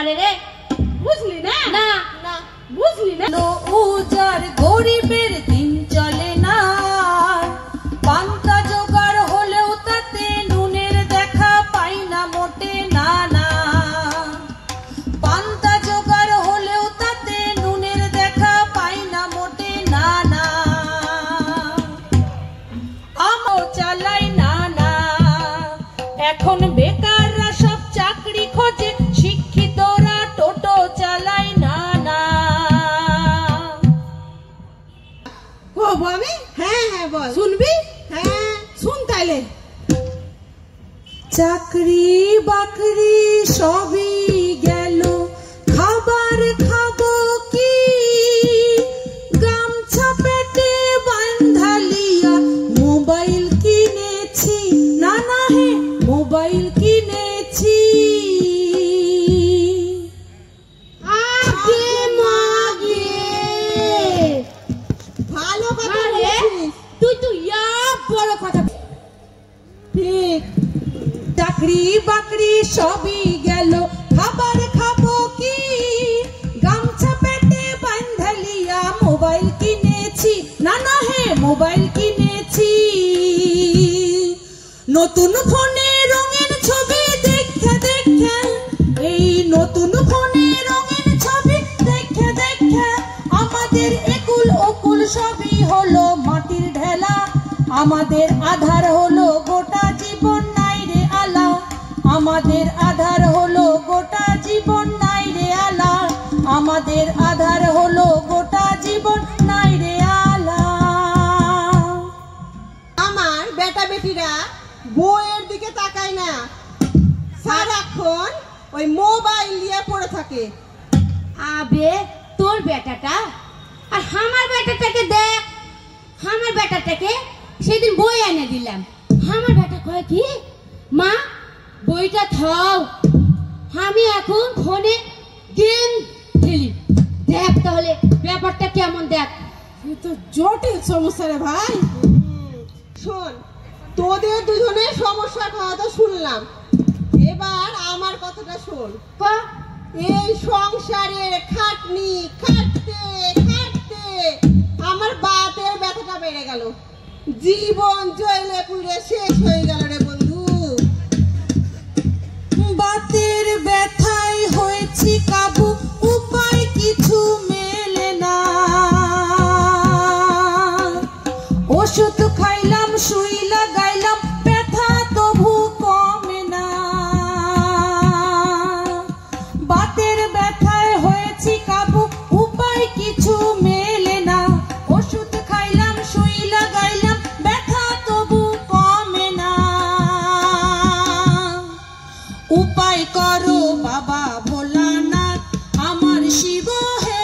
আমারে রে, বুঝলি না? না না বুঝলি না? উজার গরিবের দিন চলে না, পান্তা জোগাড় হলেও তাতে নুনের দেখা পাই না মোটে, না না পান্তা জোগাড় হলেও তাতে নুনের দেখা পাই না মোটে, না না আমও চালাই না না। এখন বেকাররা সব চাকরি খোঁজে, শিক্ষিতরা টোটো চালাই না না। আমি হ্যাঁ হ্যাঁ বল। শুনবি? হ্যাঁ শুন তাইলে। চাকরি বাকরি সবই গেল, খাবার খাবো কি? গামছা পেটে বান্ধালিয়া মোবাইল কিনেছি, না না হে মোবাইল কিনেছি। আগে মাগে ভালো কথা বলেছিস তুই তো ইয়া বড় কথা। ঠিক। চাকরি বাকরি সবই গেল, খাবার খাবো কি? গামছা পেটে বান্ধালিয়া মোবাইল কিনেছি, না না হে মোবাইল কিনেছি। নতুন ফোনে রঙের ছবি দেখে দেখে, এই নতুন ফোনে রঙের ছবি দেখে দেখে আমাদের একুল ওকুল সবই হলো মাটির ঢেলা। আমাদের আধার হলো গোটা জীবন নাই রে আলা, আমাদের আধার হলো গোটা জীবন নাই রে আলা, আমাদের আধার হলো গোটা জীবন নাই রে আলা। আমার বেটা বেটিরা বইয়ের দিকে তাকায় না, সারাক্ষণ ওই মোবাইল নিয়ে পড়ে থাকে। আবে তোর বেটাটা আর আমার বেটাটাকে দেখ। আমার বেটাটাকে সেদিন বই এনে দিলাম, আমার বেটা কয় কি, মা বইটা থাও, আমি এখন ফোনে গেম খেলি। দেখ তাহলে ব্যাপারটা কেমন, দেখ। এ তো জটিল সমস্যা রে ভাই। শোন, তোদের দুজনের সমস্যার কথা তো শুনলাম, এবার আমার কথাটা শোন। এই সংসারের খাটনি খাটতে খাটতে আমার বাতের ব্যথাটা বেড়ে গেল, জীবন জ্বলে পুড়ে শেষ হয়ে গেল রে বন্ধু। বাতের ব্যথায় হয়েছি কাবু, উপায় কিছু মেলে না। ওষুধ খাইলাম সুই লাগাইলাম, ব্যথা তবু কমে না। বাতের ব্যথায় হয়েছি কাবু, উপায় কিছু মেলে না। ওষুধ খাইলাম সুই লাগাইলাম, ব্যথা তবু কমে না। উপায় করো বাবা ভোলানাথ আমার শিব হে,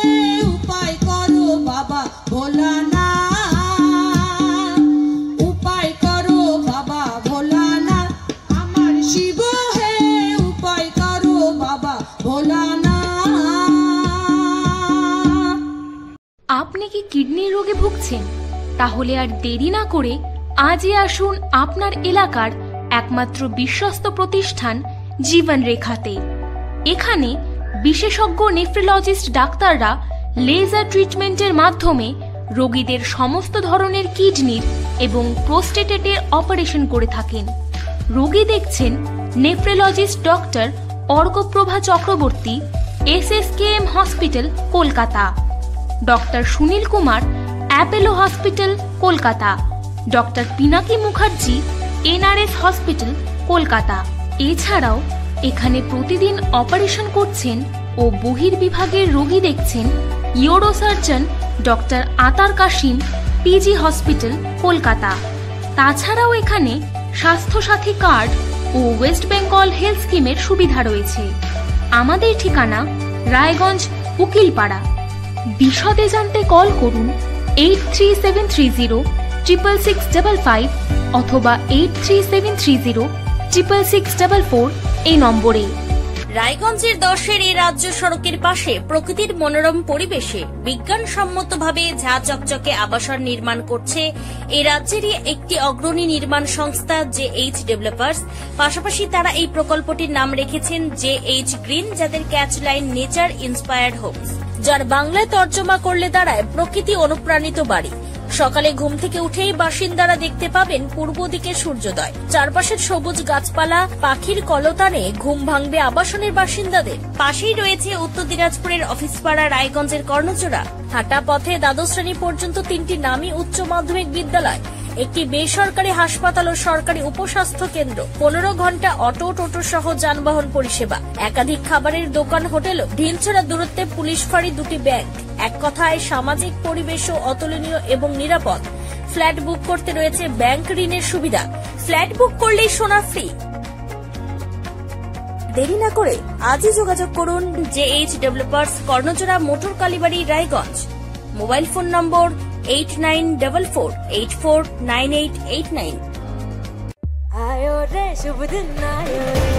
উপায় করো বাবা ভোলানাথ, উপায় করো বাবা ভোলানাথ আমার শিব হে, উপায় করো বাবা ভোলানাথ। আপনি কি কিডনির রোগে ভুগছেন? তাহলে আর দেরি না করে আজই আসুন আপনার এলাকার একমাত্র বিশ্বস্ত প্রতিষ্ঠান জীবন রেখাতে। এখানে বিশেষজ্ঞ নেফ্রোলজিস্ট ডাক্তাররা লেজার ট্রিটমেন্টের মাধ্যমে রোগীদের সমস্ত ধরনের কিডনির এবং প্রোস্টেটের অপারেশন করে থাকেন। রোগী দেখছেন nephrologist doctor Arkaprava Chakraborty, SSKM hospital Kolkata, doctor Sunil Kumar, Apollo hospital Kolkata, doctor Pinaki Mukherjee, NRS hospital Kolkata. এছাড়াও এখানে প্রতিদিন অপারেশন করছেন ও বহির্বিভাগের রোগী দেখছেন ইউরোসার্জন ডক্টর আতার কাশিম, PG হসপিটাল কলকাতা। তাছাড়াও এখানে স্বাস্থ্যসাথী কার্ড ও ওয়েস্ট বেঙ্গল হেলথ স্কিমের সুবিধা রয়েছে। আমাদের ঠিকানা রায়গঞ্জ, উকিলপাড়া। বিশদে জানতে কল করুন 8373066655 অথবা 8373066644 এই নম্বরে। রায়গঞ্জের 10-এর এই রাজ্য সড়কের পাশে প্রকৃতির মনোরম পরিবেশে বিজ্ঞানসম্মতভাবে ঝা চকচকে আবাসন নির্মাণ করছে এই রাজ্যেরই একটি অগ্রণী নির্মাণ সংস্থা JH ডেভেলপার্স। পাশাপাশি তারা এই প্রকল্পটির নাম রেখেছেন JH গ্রিন, যাদের catch line nature inspired homes, যার বাংলায় তর্জমা করলে দাঁড়ায় প্রকৃতি অনুপ্রাণিত বাড়ি। সকালে ঘুম থেকে উঠেই বাসিন্দারা দেখতে পাবেন পূর্ব দিকে সূর্যোদয়, চারপাশের সবুজ গাছপালা, পাখির কলতানে ঘুম ভাঙবে আবাসনের বাসিন্দাদের। পাশেই রয়েছে উত্তর দিনাজপুরের অফিসপাড়া রায়গঞ্জের কর্ণজোড়া। হাঁটা পথে দ্বাদশ শ্রেণী পর্যন্ত 3টি নামী উচ্চ মাধ্যমিক বিদ্যালয়, একটি বেসরকারি হাসপাতাল ও সরকারি উপস্বাস্থ্য কেন্দ্র, 15 ঘন্টা অটো টোটো সহ যানবাহন পরিষেবা, একাধিক খাবারের দোকান, হোটেল, ঢিলছড়া দূরত্বে পুলিশ ফাঁড়ি, 2টি ব্যাংক। এক কথায় সামাজিক পরিবেশও অতুলনীয় এবং নিরাপদ। ফ্ল্যাট বুক করতে রয়েছে ব্যাংক ঋণের সুবিধা। ফ্ল্যাট বুক করলেই সোনা ফ্রি। দেরি না করে আজই যোগাযোগ করুন JH developers, Karnajora, motor Kalibari, Raiganj. Mobile phone number 8944849889। आयो रे शुभ दिन आयो रे,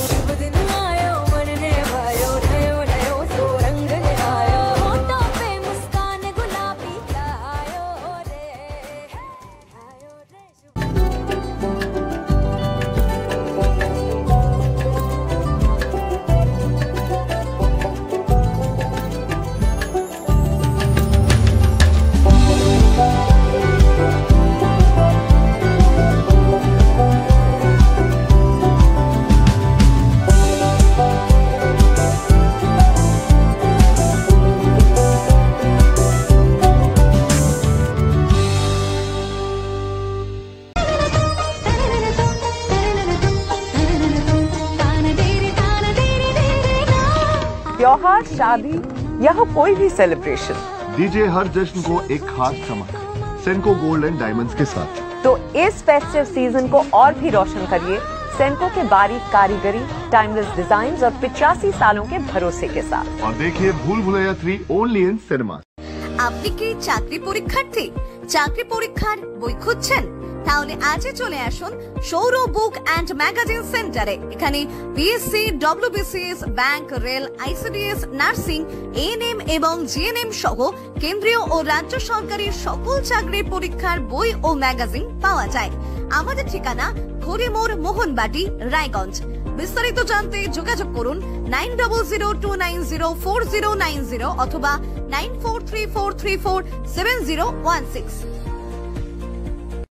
शुभ दिन आयो मन ने भायो, नयो नयो सो रंग ले आयो, होठों पे मुस्कान गुलाबी का आयो रे, आयो रे शुभ त्योहार, शादी या हो कोई भी सेलिब्रेशन, दीजिए हर जश्न को एक खास चमक सेंको गोल्ड एंड डायमंड्स के साथ। तो इस फेस्टिव सीजन को और भी रोशन करिए सेंको के बारीक कारीगरी, टाइमलेस डिजाइन और 85 सालों के भरोसे के साथ। और देखिए भूल भुलैया 3 ओनली इन सिनेमा। আপনি কি চাকরি পরীক্ষার্থী? চাকরি পরীক্ষার বই খুঁজছেন? তাহলে আজই চলে আসুন সৌর বুক অ্যান্ড ম্যাগাজিন সেন্টারে। এখানে BSc, WBCS, bank, rail, ICDS, nursing, ANM এবং জিএনএম সহ কেন্দ্রীয় ও রাজ্য সরকারি সকল চাকরির পরীক্ষার বই ও ম্যাগাজিন পাওয়া যায়। আমাদের ঠিকানা ঘড়িমোড়, মোহনবাটি, রায়গঞ্জ। বিস্তারিত জানতে যোগাযোগ করুন 9002904090 অথবা 9434347016।